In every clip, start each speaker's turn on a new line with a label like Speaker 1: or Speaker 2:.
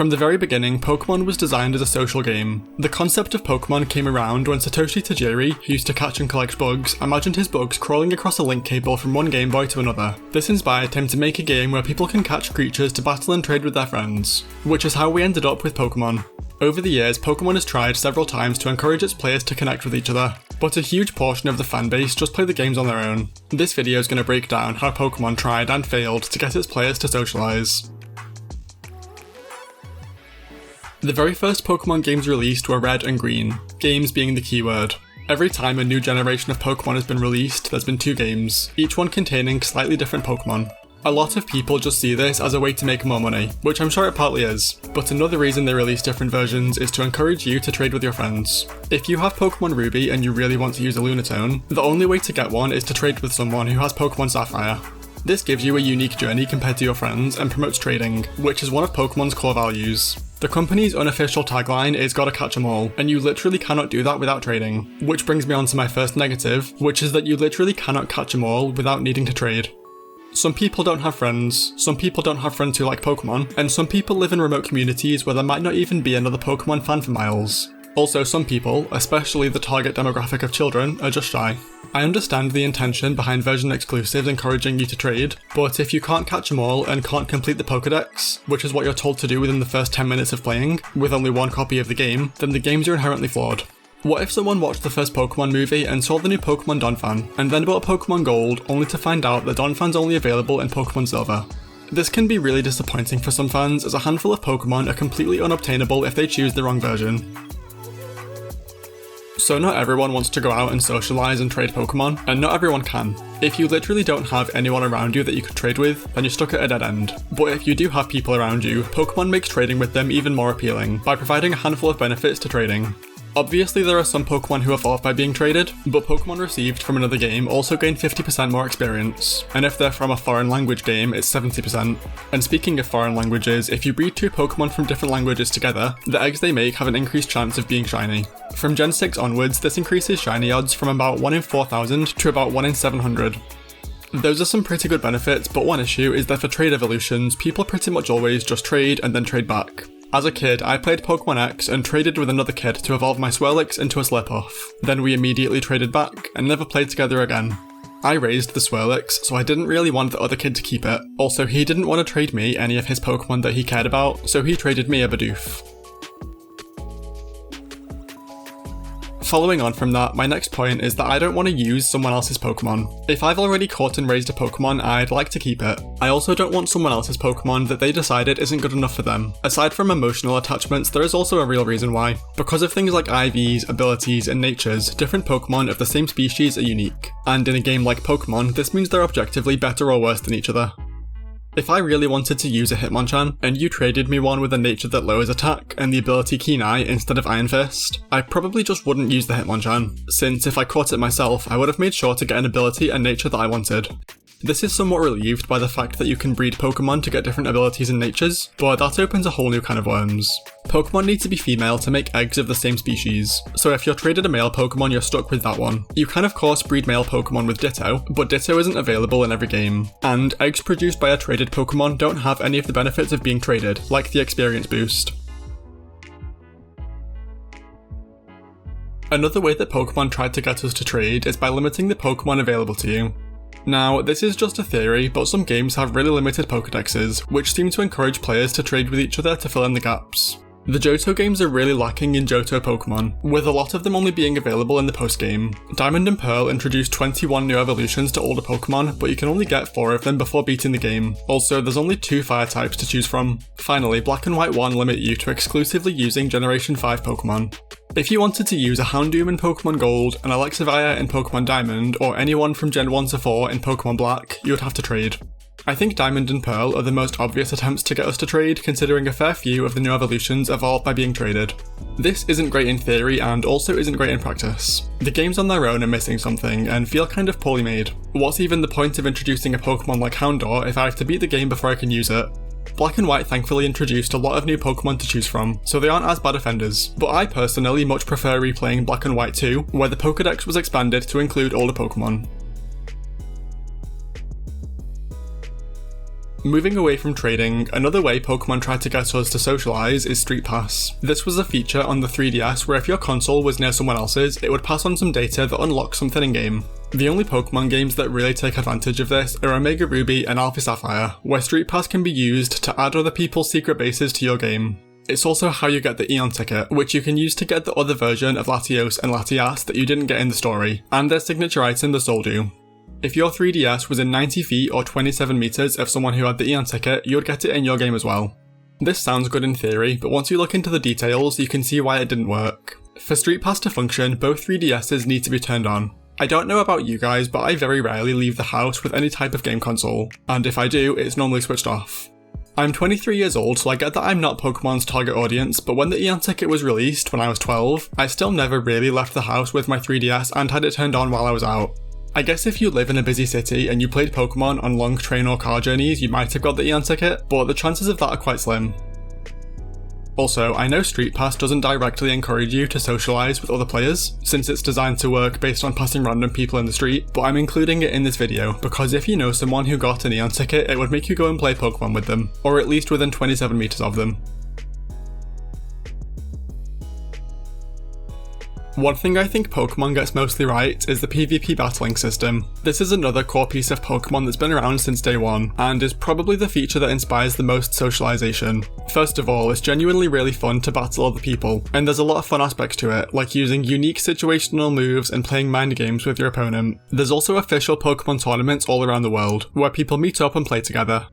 Speaker 1: From the very beginning, Pokemon was designed as a social game. The concept of Pokemon came around when Satoshi Tajiri, who used to catch and collect bugs, imagined his bugs crawling across a link cable from one Game Boy to another. This inspired him to make a game where people can catch creatures to battle and trade with their friends, which is how we ended up with Pokemon. Over the years, Pokemon has tried several times to encourage its players to connect with each other, but a huge portion of the fanbase just play the games on their own. This video is going to break down how Pokemon tried and failed to get its players to socialise. The very first Pokemon games released were Red and Green, games being the keyword. Every time a new generation of Pokemon has been released, there's been 2 games, each one containing slightly different Pokemon. A lot of people just see this as a way to make more money, which I'm sure it partly is, but another reason they release different versions is to encourage you to trade with your friends. If you have Pokemon Ruby and you really want to use a Lunatone, the only way to get one is to trade with someone who has Pokemon Sapphire. This gives you a unique journey compared to your friends and promotes trading, which is one of Pokemon's core values. The company's unofficial tagline is "Gotta catch 'em all," and you literally cannot do that without trading. Which brings me on to my first negative, which is that you literally cannot catch 'em all without needing to trade. Some people don't have friends, some people don't have friends who like Pokemon, and some people live in remote communities where there might not even be another Pokemon fan for miles. Also, some people, especially the target demographic of children, are just shy. I understand the intention behind version exclusives encouraging you to trade, but if you can't catch them all and can't complete the Pokedex, which is what you're told to do within the first 10 minutes of playing, with only one copy of the game, then the games are inherently flawed. What if someone watched the first Pokemon movie and saw the new Pokemon Donphan, and then bought Pokemon Gold only to find out that Donphan's only available in Pokemon Silver? This can be really disappointing for some fans, as a handful of Pokemon are completely unobtainable if they choose the wrong version. So not everyone wants to go out and socialise and trade Pokemon, and not everyone can. If you literally don't have anyone around you that you could trade with, then you're stuck at a dead end. But if you do have people around you, Pokemon makes trading with them even more appealing, by providing a handful of benefits to trading. Obviously there are some Pokemon who evolve by being traded, but Pokemon received from another game also gain 50% more experience, and if they're from a foreign language game, it's 70%. And speaking of foreign languages, if you breed 2 Pokemon from different languages together, the eggs they make have an increased chance of being shiny. From Gen 6 onwards, this increases shiny odds from about 1 in 4,000 to about 1 in 700. Those are some pretty good benefits, but one issue is that for trade evolutions, people pretty much always just trade and then trade back. As a kid, I played Pokemon X and traded with another kid to evolve my Swirlix into a Slippuff. Then we immediately traded back and never played together again. I raised the Swirlix, so I didn't really want the other kid to keep it. Also, he didn't want to trade me any of his Pokemon that he cared about, so he traded me a Bidoof. Following on from that, my next point is that I don't want to use someone else's Pokemon. If I've already caught and raised a Pokemon, I'd like to keep it. I also don't want someone else's Pokemon that they decided isn't good enough for them. Aside from emotional attachments, there is also a real reason why. Because of things like IVs, abilities, and natures, different Pokemon of the same species are unique. And in a game like Pokemon, this means they're objectively better or worse than each other. If I really wanted to use a Hitmonchan, and you traded me one with a nature that lowers attack and the ability Keen Eye instead of Iron Fist, I probably just wouldn't use the Hitmonchan, since if I caught it myself, I would have made sure to get an ability and nature that I wanted. This is somewhat relieved by the fact that you can breed Pokemon to get different abilities and natures, but that opens a whole new can of worms. Pokemon need to be female to make eggs of the same species, so if you're traded a male Pokemon, you're stuck with that one. You can of course breed male Pokemon with Ditto, but Ditto isn't available in every game, and eggs produced by a traded Pokemon don't have any of the benefits of being traded, like the experience boost. Another way that Pokemon tried to get us to trade is by limiting the Pokemon available to you. Now, this is just a theory, but some games have really limited Pokedexes, which seem to encourage players to trade with each other to fill in the gaps. The Johto games are really lacking in Johto Pokemon, with a lot of them only being available in the post-game. Diamond and Pearl introduced 21 new evolutions to older Pokemon, but you can only get 4 of them before beating the game. Also, there's only 2 fire types to choose from. Finally, Black and White 1 limit you to exclusively using Generation 5 Pokemon. If you wanted to use a Houndoom in Pokemon Gold, an Alexavia in Pokemon Diamond, or anyone from Gen 1 to 4 in Pokemon Black, you would have to trade. I think Diamond and Pearl are the most obvious attempts to get us to trade, considering a fair few of the new evolutions evolved by being traded. This isn't great in theory and also isn't great in practice. The games on their own are missing something and feel kind of poorly made. What's even the point of introducing a Pokemon like Houndour if I have to beat the game before I can use it? Black and White thankfully introduced a lot of new Pokemon to choose from, so they aren't as bad offenders, but I personally much prefer replaying Black and White 2, where the Pokedex was expanded to include older Pokemon. Moving away from trading, another way Pokemon tried to get us to socialise is Street Pass. This was a feature on the 3DS where if your console was near someone else's, it would pass on some data that unlocks something in-game. The only Pokemon games that really take advantage of this are Omega Ruby and Alpha Sapphire, where Street Pass can be used to add other people's secret bases to your game. It's also how you get the Eon ticket, which you can use to get the other version of Latios and Latias that you didn't get in the story, and their signature item, the Soldew. If your 3DS was in 90 feet or 27 meters of someone who had the Eon ticket, you'd get it in your game as well. This sounds good in theory, but once you look into the details, you can see why it didn't work. For Street Pass to function, both 3DSs need to be turned on. I don't know about you guys, but I very rarely leave the house with any type of game console, and if I do, it's normally switched off. I'm 23 years old, so I get that I'm not Pokemon's target audience, but when the Eon ticket was released when I was 12, I still never really left the house with my 3DS and had it turned on while I was out. I guess if you live in a busy city and you played Pokemon on long train or car journeys, you might have got the Eon ticket, but the chances of that are quite slim. Also, I know Street Pass doesn't directly encourage you to socialise with other players, since it's designed to work based on passing random people in the street, but I'm including it in this video because if you know someone who got an Eon ticket, it would make you go and play Pokemon with them, or at least within 27 meters of them. One thing I think Pokemon gets mostly right is the PvP battling system. This is another core piece of Pokemon that's been around since day one, and is probably the feature that inspires the most socialization. First of all, it's genuinely really fun to battle other people, and there's a lot of fun aspects to it, like using unique situational moves and playing mind games with your opponent. There's also official Pokemon tournaments all around the world, where people meet up and play together.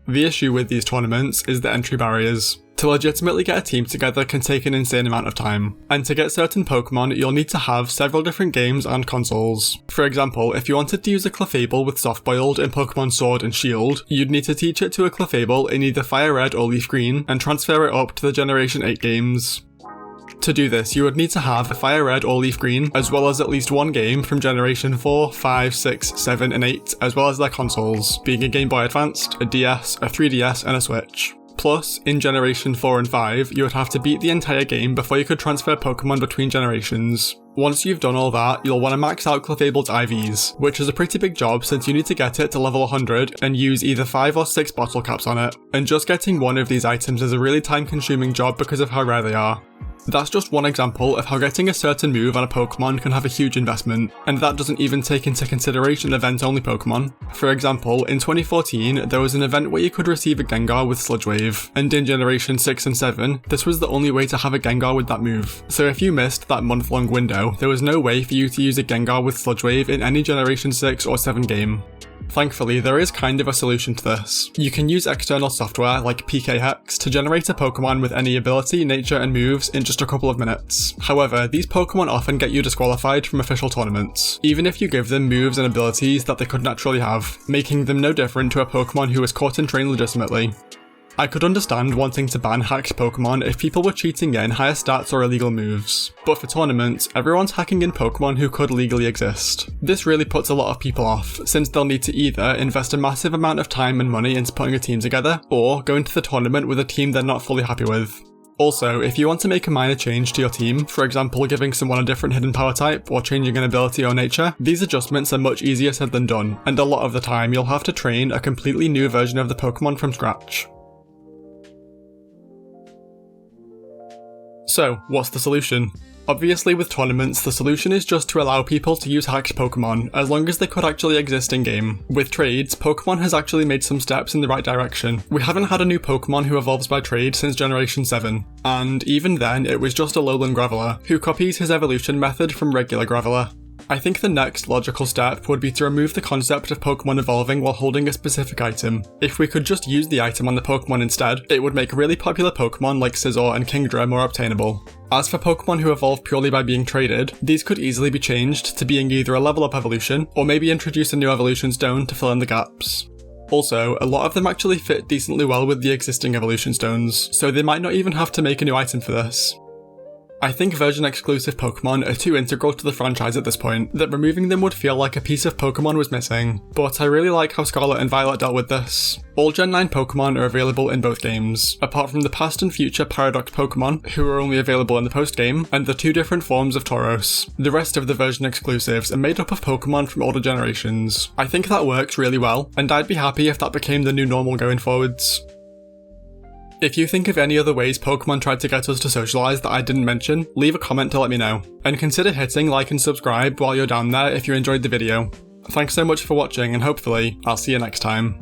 Speaker 1: The issue with these tournaments is the entry barriers. To legitimately get a team together can take an insane amount of time, and to get certain Pokemon you'll need to have several different games and consoles. For example, if you wanted to use a Clefable with Soft-Boiled in Pokemon Sword and Shield, you'd need to teach it to a Clefable in either Fire Red or Leaf Green and transfer it up to the Generation 8 games. To do this, you would need to have a Fire Red or Leaf Green, as well as at least one game from Generation 4, 5, 6, 7 and 8, as well as their consoles, being a Game Boy Advanced, a DS, a 3DS and a Switch. Plus, in Generation 4 and 5, you would have to beat the entire game before you could transfer Pokemon between generations. Once you've done all that, you'll want to max out Clefable's IVs, which is a pretty big job since you need to get it to level 100 and use either 5 or 6 bottle caps on it, and just getting one of these items is a really time-consuming job because of how rare they are. That's just one example of how getting a certain move on a Pokemon can have a huge investment, and that doesn't even take into consideration event-only Pokemon. For example, in 2014, there was an event where you could receive a Gengar with Sludge Wave, and in Generation 6 and 7, this was the only way to have a Gengar with that move. So if you missed that month-long window, there was no way for you to use a Gengar with Sludge Wave in any Generation 6 or 7 game. Thankfully, there is kind of a solution to this. You can use external software like PK Hex to generate a Pokemon with any ability, nature and moves in just a couple of minutes. However, these Pokemon often get you disqualified from official tournaments, even if you give them moves and abilities that they could naturally have, making them no different to a Pokemon who was caught and trained legitimately. I could understand wanting to ban hacked Pokemon if people were cheating in higher stats or illegal moves, but for tournaments, everyone's hacking in Pokemon who could legally exist. This really puts a lot of people off, since they'll need to either invest a massive amount of time and money into putting a team together, or go into the tournament with a team they're not fully happy with. Also, if you want to make a minor change to your team, for example giving someone a different hidden power type or changing an ability or nature, these adjustments are much easier said than done, and a lot of the time you'll have to train a completely new version of the Pokemon from scratch. So, what's the solution? Obviously with tournaments, the solution is just to allow people to use hacked Pokemon, as long as they could actually exist in-game. With trades, Pokemon has actually made some steps in the right direction. We haven't had a new Pokemon who evolves by trade since Generation 7, and even then it was just a Lowland Graveler, who copies his evolution method from regular Graveler. I think the next logical step would be to remove the concept of Pokemon evolving while holding a specific item. If we could just use the item on the Pokemon instead, it would make really popular Pokemon like Scizor and Kingdra more obtainable. As for Pokemon who evolve purely by being traded, these could easily be changed to being either a level up evolution, or maybe introduce a new evolution stone to fill in the gaps. Also, a lot of them actually fit decently well with the existing evolution stones, so they might not even have to make a new item for this. I think version-exclusive Pokemon are too integral to the franchise at this point that removing them would feel like a piece of Pokemon was missing, but I really like how Scarlet and Violet dealt with this. All Gen 9 Pokemon are available in both games, apart from the past and future Paradox Pokemon, who are only available in the post-game, and the 2 different forms of Tauros. The rest of the version exclusives are made up of Pokemon from older generations. I think that works really well, and I'd be happy if that became the new normal going forwards. If you think of any other ways Pokemon tried to get us to socialise that I didn't mention, leave a comment to let me know. And consider hitting like and subscribe while you're down there if you enjoyed the video. Thanks so much for watching, and hopefully, I'll see you next time.